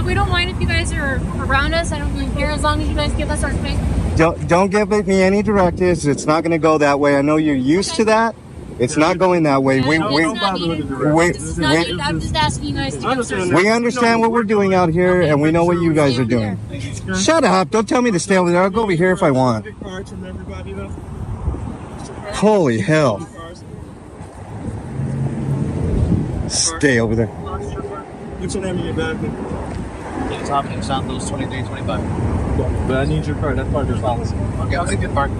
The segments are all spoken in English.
we don't mind if you guys are around us. I don't really care as long as you guys give us our space. Don't give me any directives. It's not going to go that way. I know you're used to that. It's not going that way. I'm just asking you guys to give us our space. We understand what we're doing out here, and we know what you guys are doing. Shut up. Don't tell me to stay over there. I'll go over here if I want. Holy hell. Stay over there. What's your name in your bag? It's Hopkins, Santos, 2325. But I need your card. That's part of your policy. Okay, I'll take the card.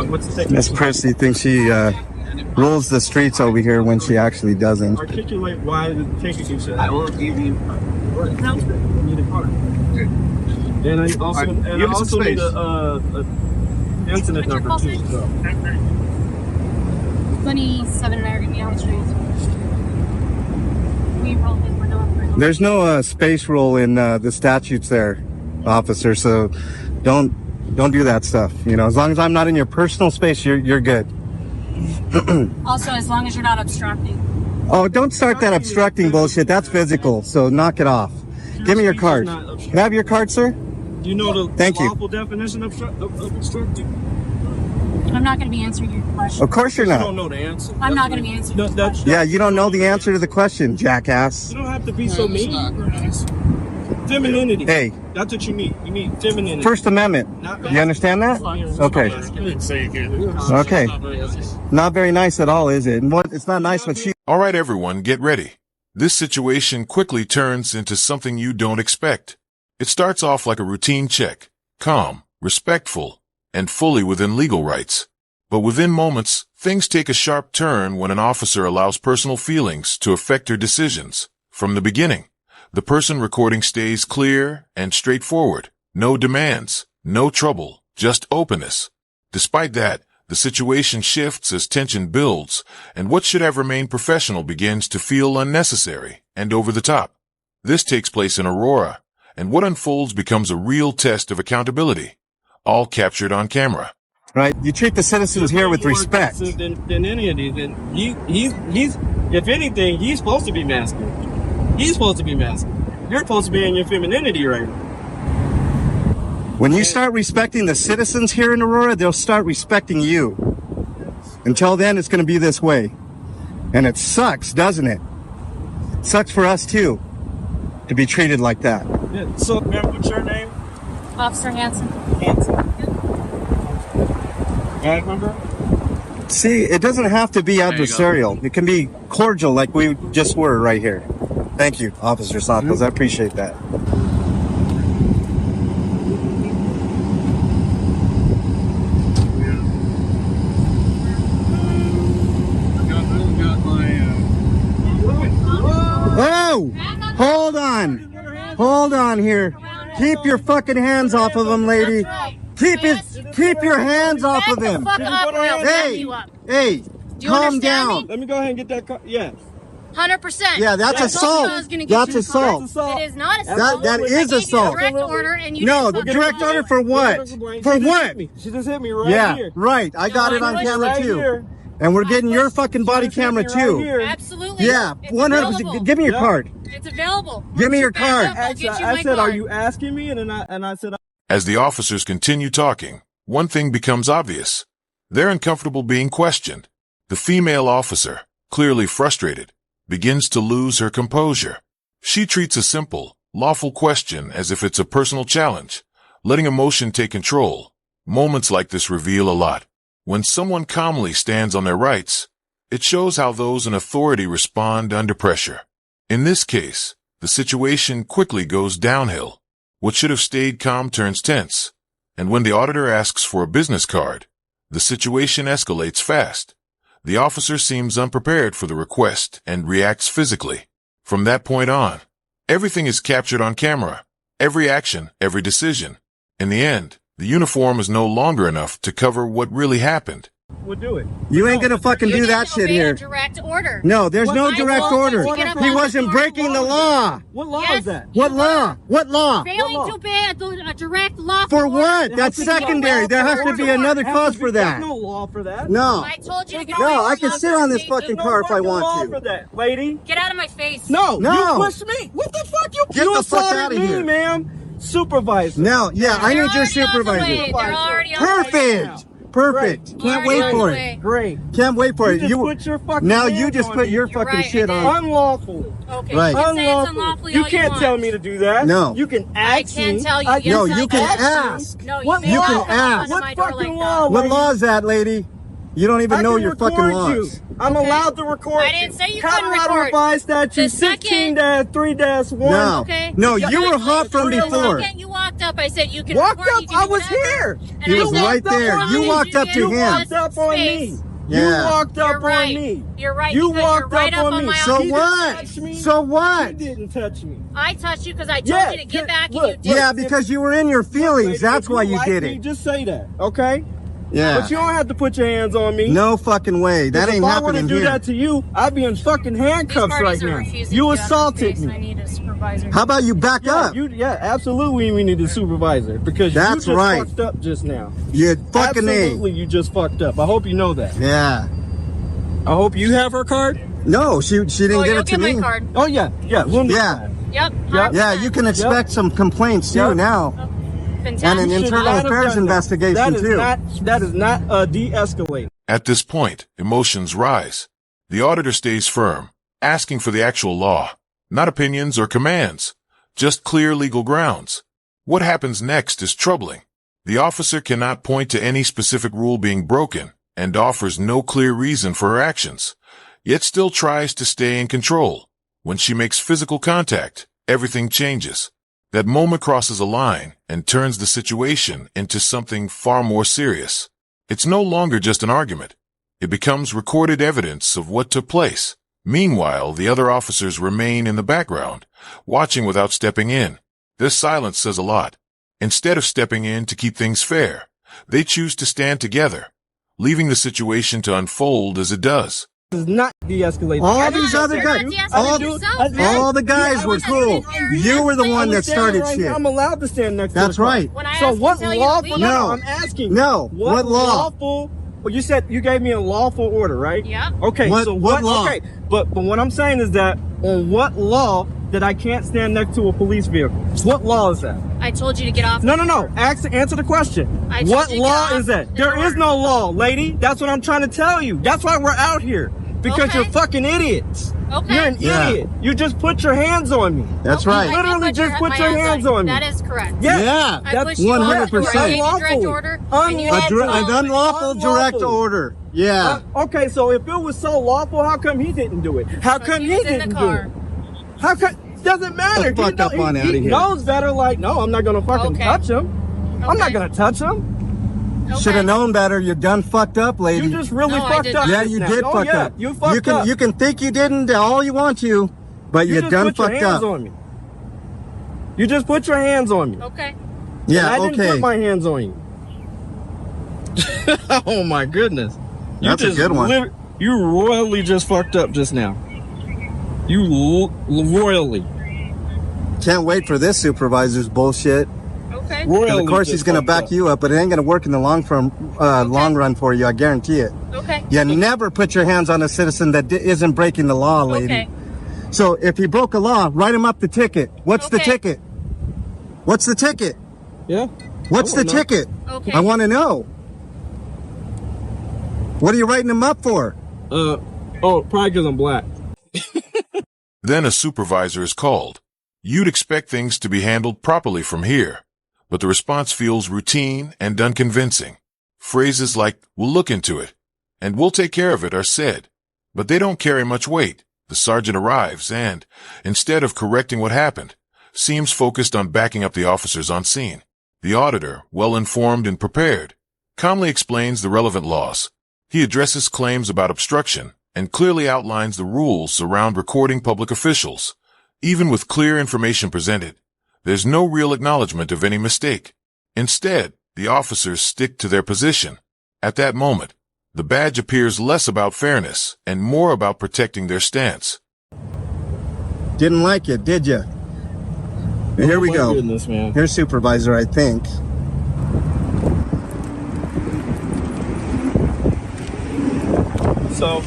What's the ticket? Miss Prissy thinks she rules the streets over here when she actually doesn't. Articulate why the ticket you said. I will give you. I need a card. And I also, need a incident number too. So. 27 and I are going to be on the streets. We probably were not. There's no space rule in the statutes there, officer, so don't do that stuff. You know, as long as I'm not in your personal space, you're good. Also, as long as you're not obstructing. Oh, don't start that obstructing bullshit. That's physical, so knock it off. Give me your card. Can I have your card, sir? Do you know the Thank you. lawful definition of obstructing? I'm not going to be answering your question. Of course you're You not. don't know the answer. I'm not going to be answering your question. Yeah, you don't know the answer to the question, jackass. You don't have to be so mean. Femininity. Hey. That's what you need. You need femininity. First Amendment. You understand that? Okay. Okay. Not very nice at all, is it? And it's not nice when she... All right, everyone, get ready. This situation quickly turns into something you don't expect. It starts off like a routine check, calm, respectful, and fully within legal rights. But within moments, things take a sharp turn when an officer allows personal feelings to affect her decisions. From the beginning, the person recording stays clear and straightforward. No demands, no trouble, just openness. Despite that, the situation shifts as tension builds, and what should have remained professional begins to feel unnecessary and over the top. This takes place in Aurora, and what unfolds becomes a real test of accountability, all captured on camera. Right? You treat the citizens here with respect. Than any of these. And he's, if anything, he's supposed to be masculine. He's supposed to be masculine. You're supposed to be in your femininity right now. When you start respecting the citizens here in Aurora, they'll start respecting you. Until then, it's going to be this way. And it sucks, doesn't it? It sucks for us, too, to be treated like that. Yeah. So, ma'am, what's your name? Officer Hanson. Bag number? See, it doesn't have to be adversarial. It can be cordial like we just were right here. Thank you, Officer Santos. I appreciate that. Whoa! Hold on. Hold on here. Keep your fucking hands off of him, lady. Keep your hands off of him. Hey, calm down. Let me go ahead and get that car. Yeah. 100%. Yeah, that's assault. That's assault. It is not assault. That is assault. Direct order and you No, didn't direct order for what? For what? She just hit me right Yeah, here. right. I got it on camera Right too. here. And we're getting your fucking body camera Right too. here. Absolutely. Yeah, It's 100%. available. Give me your card. It's available. Give me your Back up, card. I'll get you I my said, are card. you asking me? And I said, As the officers continue talking, one thing becomes obvious. They're uncomfortable being questioned. The female officer, clearly frustrated, begins to lose her composure. She treats a simple, lawful question as if it's a personal challenge, letting emotion take control. Moments like this reveal a lot. When someone calmly stands on their rights, it shows how those in authority respond under pressure. In this case, the situation quickly goes downhill. What should have stayed calm turns tense. And when the auditor asks for a business card, the situation escalates fast. The officer seems unprepared for the request and reacts physically. From that point on, everything is captured on camera. Every action, every decision. In the end, the uniform is no longer enough to cover what really happened. would do it. You ain't gonna fucking You do didn't that shit obey here. a direct order. No, there's no I direct told you order. to get up He on the wasn't floor. breaking the law. What law Yes. is that? What law? What law? Failing law? to obey a direct law. For what? There That's has to be a secondary. law There for has to it. be another Has cause to for be- that. There's no law for that. No. I told you to get No, away I from can the sit on this station. fucking car if I fucking want law to. for that, lady. Get out of my face. No, No. you pushed me. What the fuck? You Get the fuck assaulted outta me, here. ma'am. Supervisor. No, yeah, I They're need your already on the way. supervisor. They're already on the way. Perfect. Perfect. Can't Already wait on for the it. way. Great. Can't wait for You it. just put your fucking Now hands you just on put me. your You're fucking right, shit I did. on. Unlawful. Okay, Right. you can say it's unlawfully You all can't want. tell me to do that. No. You can ask can me. tell you, I- yes, No, I you can can. ask. No, You may can not come up ask. under What my door fucking like law? that. What lady? law is that, lady? You don't even I know can your fucking record laws. you. I'm Okay. allowed to record I didn't say you couldn't Colorado record. Revised Statute The second- 16-3-1. No. Okay. No, Yeah, you were yeah, hot from yeah, before. The second you walked up, I said you can Walked record, up, you can I do was whatever. here. And He I was said, right there. "Why You did walked up to get him. You walked this up on space?" me. Yeah. You walked You're up right. on me. You're right. You because walked you're right up on on me. my So He didn't what? touch me. So what? You didn't touch me. I touched you because I told Yeah, you to get good- back look, and you did. Yeah, because you were in your feelings. That's If why you like did me, it. Just say that, okay? Yeah. But you don't have to put your hands on me. No fucking way. That ain't If I were to happening do here. that to you, I'd be in fucking These handcuffs right parties are now. refusing You to get out of my assaulted face, and I me. need a supervisor. How about you back Yeah, up? yeah, absolutely. We need a supervisor because That's you just right. fucked up just now. You fucking Absolutely, A. you just fucked up. I hope you know that. Yeah. I hope you have her card. No, she didn't Oh, give you'll it to get me. my card. Oh yeah, we'll need Yeah. that. Yep. Yep. Yeah, you can expect some complaints too Yep. now. Fantastic. And an You should internal not have affairs done that. investigation That is too. That is not de-escalating. At this point, emotions rise. The auditor stays firm, asking for the actual law, not opinions or commands, just clear legal grounds. What happens next is troubling. The officer cannot point to any specific rule being broken and offers no clear reason for her actions, yet still tries to stay in control. When she makes physical contact, everything changes. That moment crosses a line and turns the situation into something far more serious. It's no longer just an argument. It becomes recorded evidence of what took place. Meanwhile, the other officers remain in the background, watching without stepping in. This silence says a lot. Instead of stepping in to keep things fair, they choose to stand together, leaving the situation to unfold as it does. This is not de-escalating. All these other guys, all the guys were cool. You were the one that started shit. I'm allowed to stand next to That's the car. right. When I So asked what you to tell you to lawful? leave- No. I'm asking. No. What law? Lawful? Well, you said you gave me a lawful order, right? Yep. Okay. What- so what law? Okay. But what I'm saying is that on what law that I can't stand next to a police vehicle? What law is that? I told you to get off. No. Answer the question. I told What you to law get off is that? the There door. is no law, lady. That's what I'm trying to tell you. That's why we're out here. Because Okay. you're fucking idiots. Okay. You're an Yeah. idiot. You just put your hands on me. That's Okay, I right. did Literally just put my your hands on me. That is correct. Yeah. I that's pushed you off the door. I 100%. gave you direct Unlawful. order. And you Unlawful. didn't An follow it. unlawful direct Unlawful. order. Yeah. Okay, so if it was so lawful, how come he didn't do it? How come He he was in didn't the do car. it? How come? Doesn't matter. The fuck up on outta he here. knows better. Like, no, I'm not gonna fucking Okay. touch him. I'm not Okay. gonna touch him. Okay. Should have known better. You done fucked up, lady. You just really No, I fucked did up. not. Yeah, just you now. did Oh, fuck yeah, up. You fucked up. You can think you didn't all you want to, but you just done put your fucked hands up. on me. You just put your hands on me. Okay. Yeah. I didn't Okay. put my hands on you. Oh my goodness. That's a good one. You royally just fucked up just now. You royally. Can't wait for this supervisor's bullshit. Okay. 'Cause Royally. of course he's just gonna fucked back up. you up, but it ain't gonna work in the long run for you. I guarantee it. Okay. You never put your hands on a citizen that isn't breaking the law, lady. Okay. So if he broke a law, write him up the ticket. What's the Okay. ticket? What's the ticket? Yeah. What's I the wanna know. ticket? Okay. I want to know. What are you writing him up for? Probably because I'm black. Then a supervisor is called. You'd expect things to be handled properly from here, but the response feels routine and unconvincing. Phrases like, "We'll look into it," and "We'll take care of it" are said, but they don't carry much weight. The sergeant arrives and, instead of correcting what happened, seems focused on backing up the officers on scene. The auditor, well informed and prepared, calmly explains the relevant laws. He addresses claims about obstruction and clearly outlines the rules around recording public officials. Even with clear information presented, there's no real acknowledgement of any mistake. Instead, the officers stick to their position. At that moment, The badge appears less about fairness and more about protecting their stance. Didn't like it, did you? Here we Oh my go. goodness, man. Here's supervisor, I think. So,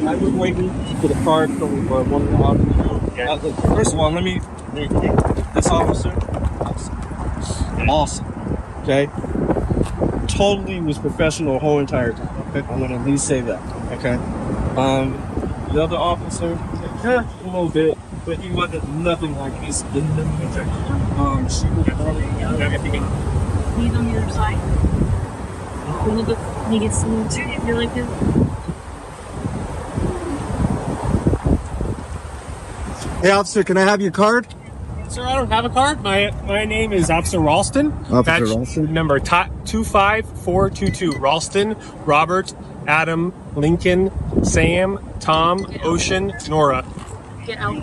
I was waiting for the card from one of the officers. First of all, let me this officer, awesome. Okay? Totally was professional the whole entire time. Okay? I'm gonna at least say that. Okay? The other officer, a little bit, but he wasn't nothing like this. She was really, He's on the other side. A little bit. He gets a little too. You're like this. Hey, officer, can I have your card? Sir, I don't have a card. My name is Officer Ralston. Officer Badge Ralston. number 25422. Ralston, Robert, Adam, Lincoln, Sam, Tom, Ocean, Nora. Get out.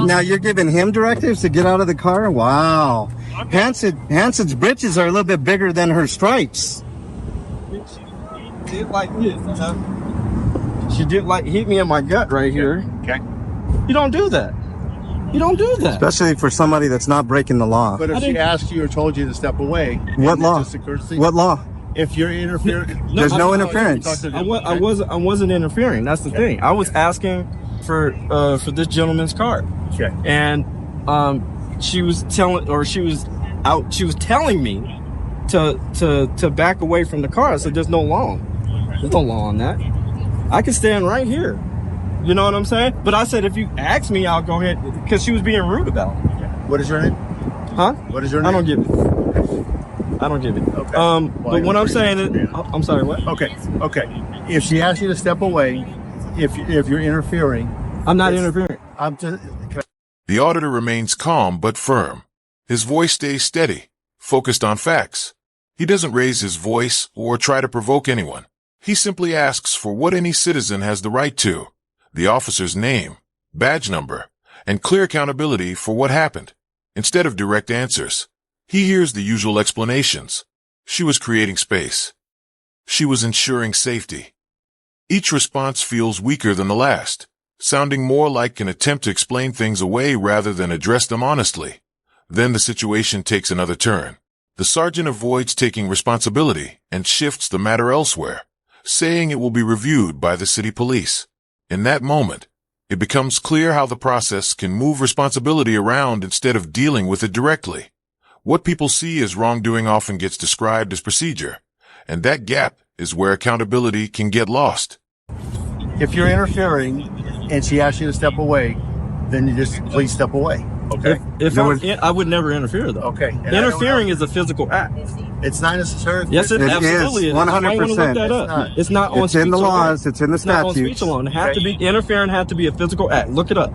Now you're giving him directives to get out of the car? Wow. Hanson's britches are a little bit bigger than her stripes. She did like this. She did like hit me in my gut right here. Okay. You don't do that. You don't do that. Especially for somebody that's not breaking the law. But if she asked you or told you to step away, What isn't it law? just a courtesy? What law? If you're interfering, There's no I- interference. I wasn't interfering. That's the thing. I was asking for this gentleman's card. Okay. And she was telling me to back away from the car. I said, there's no law on that. I can stand right here. You know what I'm saying? But I said, if you ask me, I'll go ahead, because she was being rude about it. What is your name? Huh? What is your name? I don't give it. Okay. But what I'm saying is, I'm sorry, what? Okay. If she asks you to step away, if you're interfering, I'm not interfering. I'm just. The auditor remains calm but firm. His voice stays steady, focused on facts. He doesn't raise his voice or try to provoke anyone. He simply asks for what any citizen has the right to: the officer's name, badge number, and clear accountability for what happened. Instead of direct answers, he hears the usual explanations. She was creating space. She was ensuring safety. Each response feels weaker than the last, sounding more like an attempt to explain things away rather than address them honestly. Then the situation takes another turn. The sergeant avoids taking responsibility and shifts the matter elsewhere, saying it will be reviewed by the city police. In that moment, it becomes clear how the process can move responsibility around instead of dealing with it directly. What people see as wrongdoing often gets described as procedure, and that gap is where accountability can get lost. If you're interfering and she asks you to step away, then you just please step away. Okay. If I would never interfere, though. Okay. And Interfering is a physical act. It's not necessary. Yes, it It absolutely is, is. 100%. It's not on It's in the speech alone. laws. It's in the It's not on statutes. speech alone. Interfering had to be a physical act. Look it up.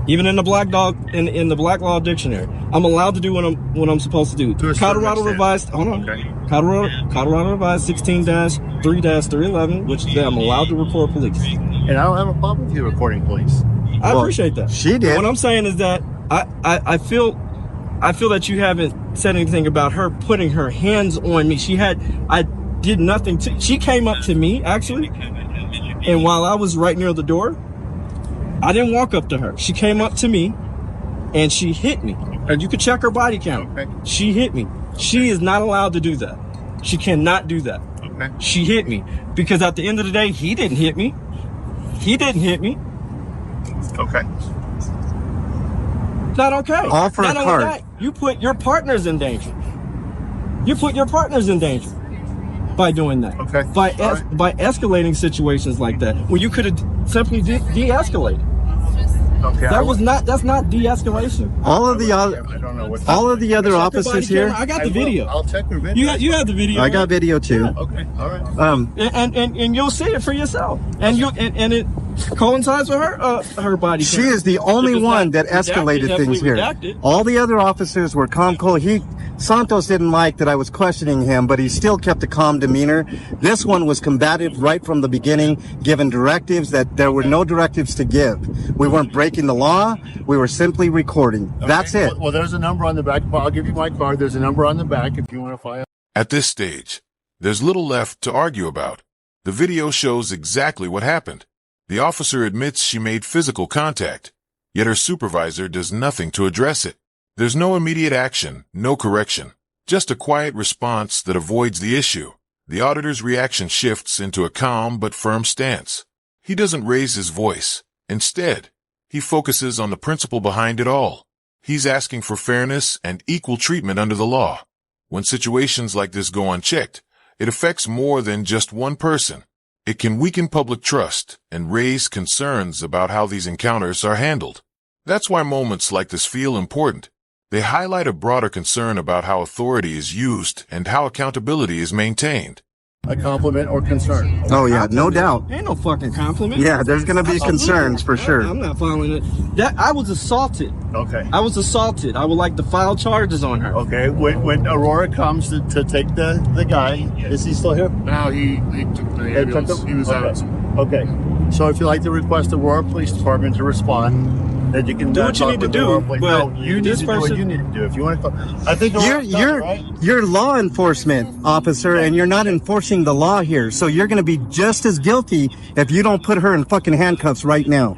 Even in the black law dictionary, I'm allowed to do what I'm supposed to do. To a certain Colorado extent. Revised. Hold on. Okay. Colorado Revised 16-3-311, which I'm allowed to report police. And I don't have a problem with you reporting police. I Well, appreciate that. she did. What I'm saying is that I feel that you haven't said anything about her putting her hands on me. I did nothing to. She came up to me actually, and while I was right near the door, I didn't walk up to her. She came up to me, and she hit me. And you could check her body count. Okay. She hit me. She is not allowed to do that. She cannot do that. Okay. She hit me because at the end of the day, he didn't hit me. He didn't hit me. Okay. Not okay. Offer Not a only card. that, you put your partners in danger. You put your partners in danger by doing that. Okay. By All right. by escalating situations like that, where you could have simply de-escalated. Okay. That's not de-escalation. All of the I don't know what. all of the other Check your officers body here. camera. I got the will. video. I'll check your video. You have the video. I got video too. Okay. All right. and you'll see it for yourself. And it coincides with her body She camera. is the only If it's one not that redacted, escalated definitely things here. redacted. All the other officers were calm, cool. Santos didn't like that I was questioning him, but he still kept a calm demeanor. This one was combative right from the beginning, giving directives that there were no directives to give. We weren't breaking the law. We were simply recording. That's Okay. it. Well, there's a number on the back. I'll give you my card. There's a number on the back if you want to file. At this stage, There's little left to argue about. The video shows exactly what happened. The officer admits she made physical contact, yet her supervisor does nothing to address it. There's no immediate action, no correction, just a quiet response that avoids the issue. The auditor's reaction shifts into a calm but firm stance. He doesn't raise his voice. Instead, he focuses on the principle behind it all. He's asking for fairness and equal treatment under the law. When situations like this go unchecked, it affects more than just one person. It can weaken public trust and raise concerns about how these encounters are handled. That's why moments like this feel important. They highlight a broader concern about how authority is used and how accountability is maintained. A compliment or concern? Oh yeah, no doubt. Ain't no fucking compliment. Yeah, there's gonna be concerns for sure. I'm not following it. That I was assaulted. Okay. I was assaulted. I would like to file charges on her. Okay. When Aurora comes to take the guy, is he still here? No, he took the ambulance. He was out. Okay. So if you'd like to request the Aurora Police Department to respond, then you can do what you need to do. But no, you need this to do what person, you need to do. If you want to, I think You're law enforcement officer, and you're not enforcing the law here. So you're going to be just as guilty if you don't put her in fucking handcuffs right now.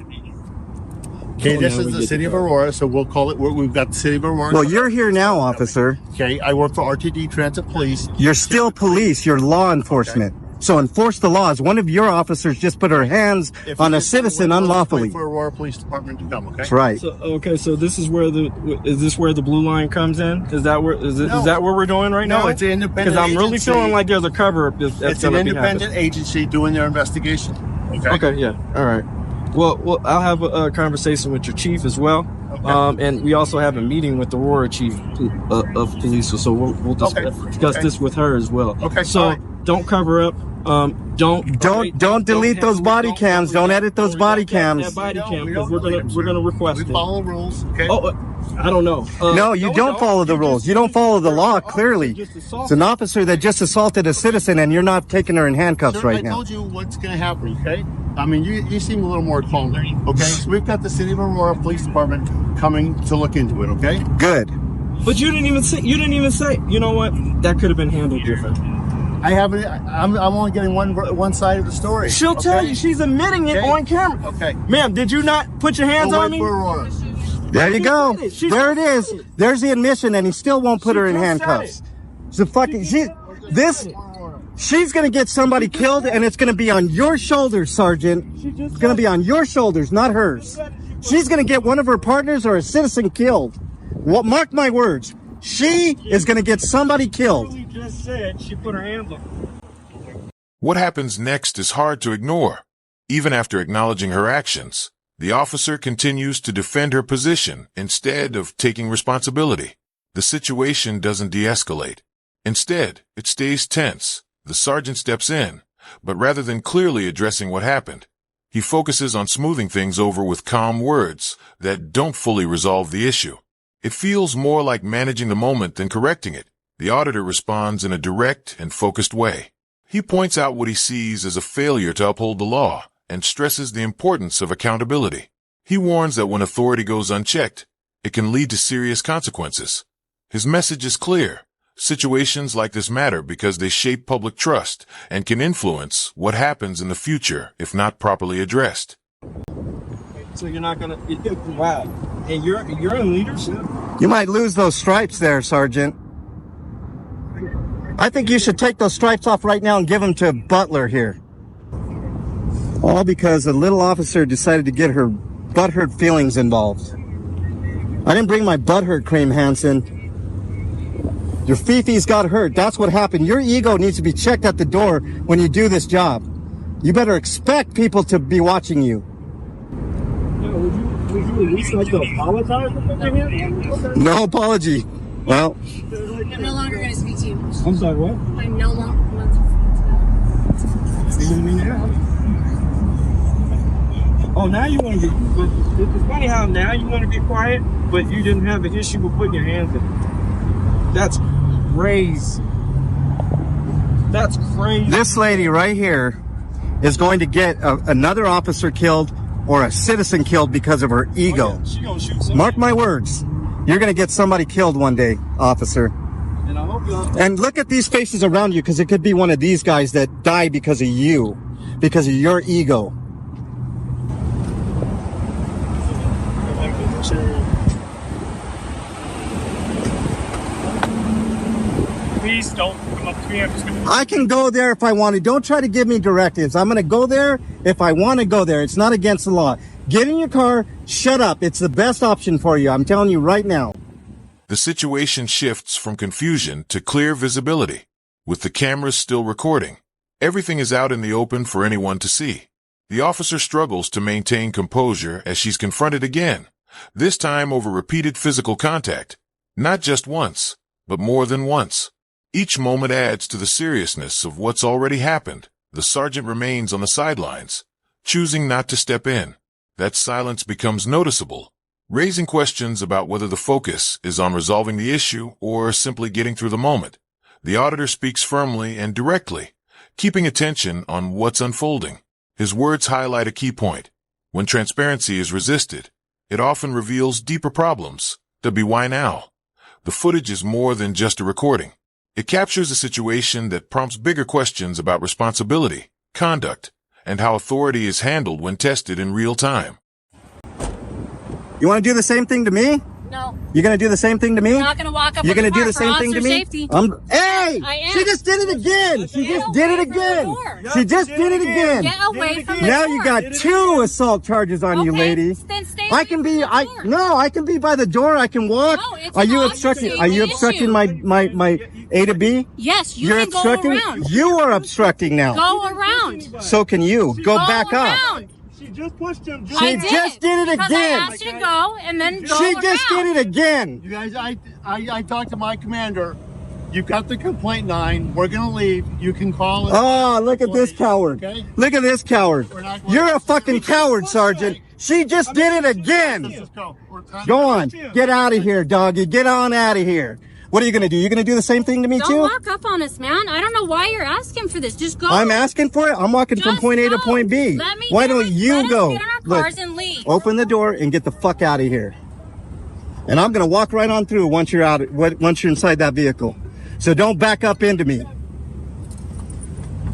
Okay, this is the city of Aurora, so we'll call it. We've got the city of Aurora. Well, you're here now, officer. Okay, I work for RTD Transit Police. You're still police. You're law enforcement. Okay. So enforce the laws. One of your officers just put her hands on a citizen unlawfully. Wait for Aurora Police Department to come. Okay. That's right. So this is where the blue line comes in? Is that where is that what we're doing right now? No, it's an independent. Because I'm really feeling like there's a cover up. It's an independent agency doing their investigation. Okay. Okay. Yeah. All right. Well, I'll have a conversation with your chief as well. Okay. And we also have a meeting with the Aurora chief of police, so we'll discuss this with her as well. Okay. So don't cover up. Don't delete those body cams. Don't edit those body cams. That body cam, because we're gonna request it. We follow the rules. Okay. Oh, I don't know. No, you don't follow the rules. You don't follow the law. Clearly, it's an officer that just assaulted a citizen, and you're not taking her in handcuffs right now. I told you what's going to happen. Okay. I mean, you seem a little more calm. Okay. So we've got the city of Aurora Police Department coming to look into it. Okay. Good. But you didn't even say. You know what? That could have been handled different. I haven't. I'm only getting one side of the story. She'll tell you. She's admitting it on camera. Okay. Ma'am, did you not put your hands on me? There you go. There it is. There's the admission, and he still won't put her in handcuffs. So fucking she's gonna get somebody killed, and it's gonna be on your shoulders, Sergeant. It's gonna be on your shoulders, not hers. She's gonna get one of her partners or a citizen killed. Well, mark my words. She is gonna get somebody killed. Just said she put her hands on. What happens next is hard to ignore. Even after acknowledging her actions, the officer continues to defend her position instead of taking responsibility. The situation doesn't de-escalate. Instead, it stays tense. The sergeant steps in, but rather than clearly addressing what happened, he focuses on smoothing things over with calm words that don't fully resolve the issue. It feels more like managing the moment than correcting it. The auditor responds in a direct and focused way. He points out what he sees as a failure to uphold the law and stresses the importance of accountability. He warns that when authority goes unchecked, it can lead to serious consequences. His message is clear. Situations like this matter because they shape public trust and can influence what happens in the future if not properly addressed. So you're not gonna. Wow. And you're in leadership. You might lose those stripes there, Sergeant. I think you should take those stripes off right now and give them to Butler here. All because a little officer decided to get her butthurt feelings involved. I didn't bring my butthurt cream, Hanson. Your fifis got hurt. That's what happened. Your ego needs to be checked at the door when you do this job. You better expect people to be watching you. Would you at least like to apologize for putting your hands on her? No apology. Well, I'm no longer going to speak to you. I'm sorry, what? I'm no longer going to speak to you. Oh, now you want to be. It's funny how now you want to be quiet, but you didn't have an issue with putting your hands in. That's crazy. That's crazy. this lady right here is going to get another officer killed or a citizen killed because of her ego. She gonna shoot somebody. Mark my words. You're going to get somebody killed one day, officer. And I hope y'all. And look at these faces around you, because it could be one of these guys that die because of you, because of your ego. Please don't come up to me. I'm just gonna. I can go there if I want to. Don't try to give me directives. I'm going to go there if I want to go there. It's not against the law. Get in your car, shut up. It's the best option for you. I'm telling you right now. The situation shifts from confusion to clear visibility. With the cameras still recording, everything is out in the open for anyone to see. The officer struggles to maintain composure as she's confronted again, this time over repeated physical contact. Not just once, but more than once. Each moment adds to the seriousness of what's already happened. The sergeant remains on the sidelines, choosing not to step in. That silence becomes noticeable, raising questions about whether the focus is on resolving the issue or simply getting through the moment. The auditor speaks firmly and directly, keeping attention on what's unfolding. His words highlight a key point. When transparency is resisted, it often reveals deeper problems. Why now? The footage is more than just a recording. It captures a situation that prompts bigger questions about responsibility, conduct, and how authority is handled when tested in real time. You want to do the same thing to me? No. You're going to do the same thing to me? I'm not going to walk up You're in going to the do the car same for thing to officer me? safety. Hey! I am. She just did it again. She Get just did it away from the again. door. She just did it again. Get away from the Now door. you got 2 assault charges on you, Okay, lady. then stay I away can from be, the door. no, I can be by the door. I can walk. No, it's Are you not. obstructing? It's Are you an obstructing issue. my A to B? Yes, you You're can go obstructing. around. You are obstructing now. Go around. So can you go back up? around. She just pushed him. She I just did it because again. I asked you to go and then go She just around. did it again. You guys, I talked to my commander. You got the complaint 9. We're gonna leave. You can call it. Oh, look at this coward. Okay. Look at this coward. You're a fucking coward, Sergeant. She just did it Let's again. just go. Go on. Get out of here, doggy. Get on out of here. What are you going to do? You're going to do the same thing to me, Don't too? walk up on us, man. I don't know why you're asking for this. Just go. I'm asking for it. I'm walking from Just point A to go. point B. Let me Why get don't on- you let us go? get in our Look, cars and leave. open the door and get the fuck out of here. And I'm going to walk right on through once you're out. Once you're inside that vehicle. So don't back up into me.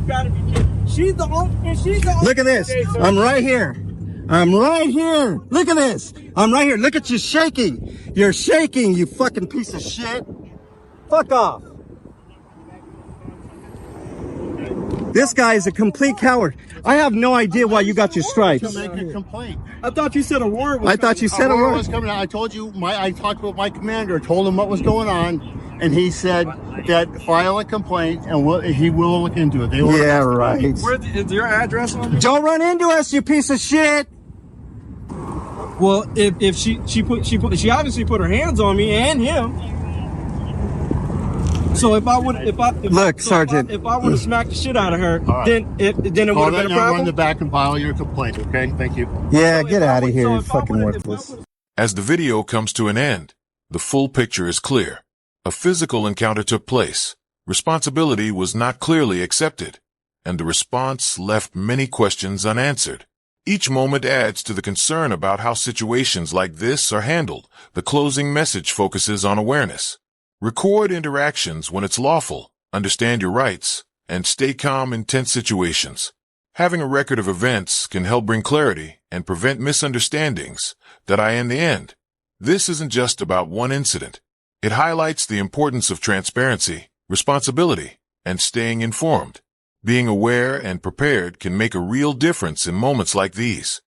Gotta be kidding. She's the only. Look at this. I'm right here. I'm right here. Look at this. I'm right here. Look at you shaking. You're shaking, you fucking piece of shit. Fuck off. This guy is a complete coward. I have no idea why you got your To stripes. make a complaint. I thought you said a word. Was I thought you said a Aurora word. was coming out. I told you. I talked with my commander. Told him what was going on, and he said that file a complaint and he will look into it. They will. Yeah, right. Where is your address on it? Don't run into us, you piece of shit. Well, if she obviously put her hands on me and him. So if I would Sergeant. if I would have smacked the shit out of her, right. then it would Call have that been a number on problem. the back and file your complaint. Okay. Thank you. Yeah, So get if I out of would- here, so you if I fucking would- if I worthless. would- As the video comes to an end, the full picture is clear. A physical encounter took place. Responsibility was not clearly accepted, and the response left many questions unanswered. Each moment adds to the concern about how situations like this are handled. The closing message focuses on awareness. Record interactions when it's lawful, understand your rights, and stay calm in tense situations. Having a record of events can help bring clarity and prevent misunderstandings that in the end, this isn't just about one incident. It highlights the importance of transparency, responsibility, and staying informed. Being aware and prepared can make a real difference in moments like these.